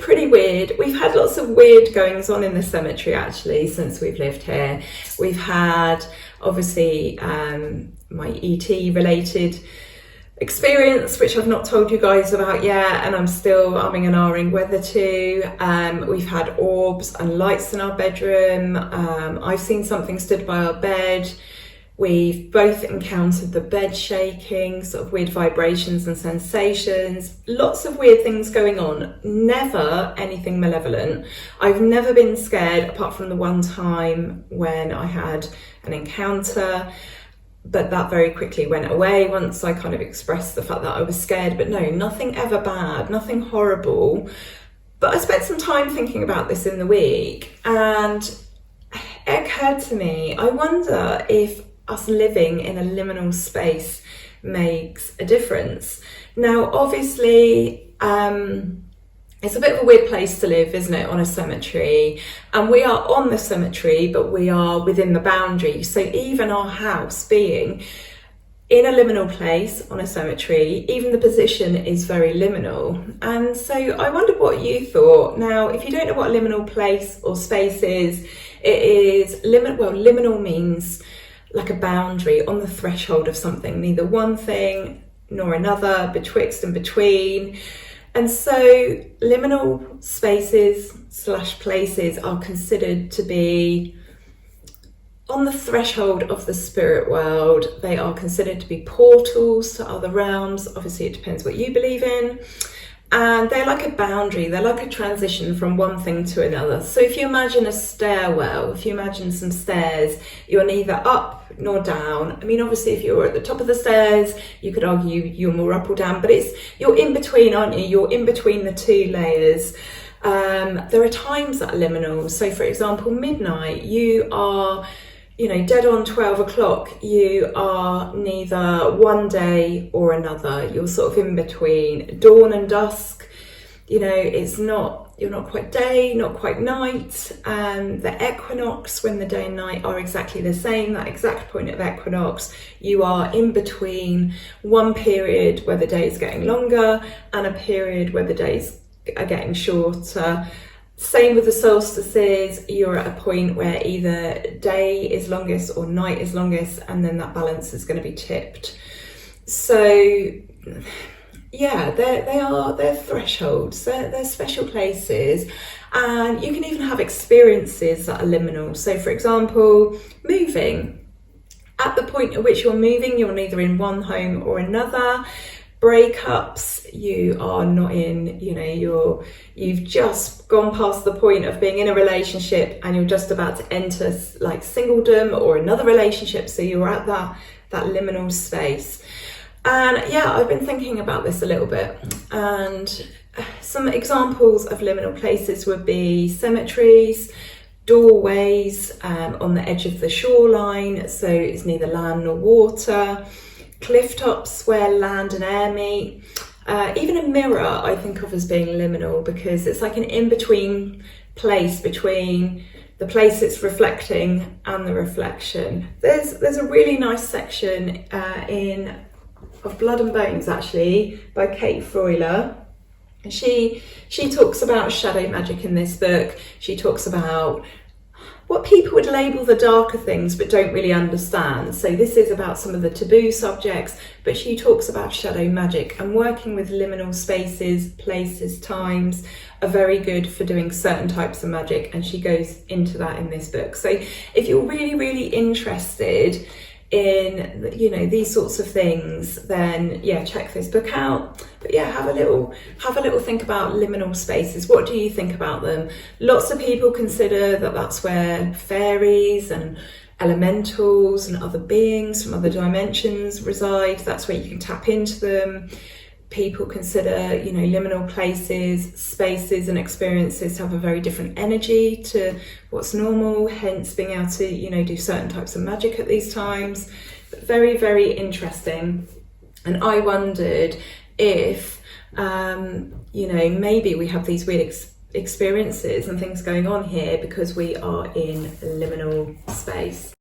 pretty weird. We've had lots of weird goings on in the cemetery actually since we've lived here. We've had obviously my ET related experience, which I've not told you guys about yet, and I'm still umming and ahhing whether to. We've had orbs and lights in our bedroom. I've seen something stood by our bed. We've both encountered the bed shaking, sort of weird vibrations and sensations, lots of weird things going on, never anything malevolent. I've never been scared apart from the one time when I had an encounter, but that very quickly went away once I kind of expressed the fact that I was scared. But no, nothing ever bad, nothing horrible. But I spent some time thinking about this in the week, and it occurred to me, I wonder if us living in a liminal space makes a difference. Now, obviously, it's a bit of a weird place to live, isn't it, on a cemetery? And we are on the cemetery, but we are within the boundary. So even our house being in a liminal place on a cemetery, even the position is very liminal. And so I wondered what you thought. Now, if you don't know what a liminal place or space is, it is liminal means like a boundary, on the threshold of something, neither one thing nor another, betwixt and between. And so liminal spaces / places are considered to be on the threshold of the spirit world. They are considered to be portals to other realms. Obviously, it depends what you believe in. And they're like a boundary, they're like a transition from one thing to another. So if you imagine a stairwell, if you imagine some stairs, you're neither up nor down. I mean, obviously, if you're at the top of the stairs, you could argue you're more up or down, but you're in between, aren't you? You're in between the two layers. There are times that are liminal. So for example, midnight, you are, dead on 12 o'clock, you are neither one day or another. You're sort of in between dawn and dusk. You're not quite day, not quite night. The equinox, when the day and night are exactly the same, that exact point of equinox, you are in between one period where the day is getting longer and a period where the days are getting shorter. Same with the solstices, you're at a point where either day is longest or night is longest, and then that balance is going to be tipped. So yeah, they're thresholds, they're special places, and you can even have experiences that are liminal. So for example, moving. At the point at which you're moving, you're neither in one home or another. Breakups, you are not in, you've just gone past the point of being in a relationship and you're just about to enter like singledom or another relationship, so you're at that liminal space. And yeah, I've been thinking about this a little bit, and some examples of liminal places would be cemeteries, doorways on the edge of the shoreline, so it's neither land nor water, cliff tops where land and air meet. Even a mirror I think of as being liminal, because it's like an in-between place between the place it's reflecting and the reflection. There's a really nice section of Blood and Bones actually by Kate Froyler. And she talks about shadow magic in this book. She talks about what people would label the darker things but don't really understand. So this is about some of the taboo subjects, but she talks about shadow magic, and working with liminal spaces, places, times are very good for doing certain types of magic, and she goes into that in this book. So if you're really, really interested in these sorts of things, then yeah, check this book out. But yeah, have a little think about liminal spaces. What do you think about them? Lots of people consider that that's where fairies and elementals and other beings from other dimensions reside. That's where you can tap into them. People consider, liminal places, spaces and experiences to have a very different energy to what's normal, hence being able to, do certain types of magic at these times. But very, very interesting. And I wondered if, maybe we have these weird experiences and things going on here because we are in liminal space.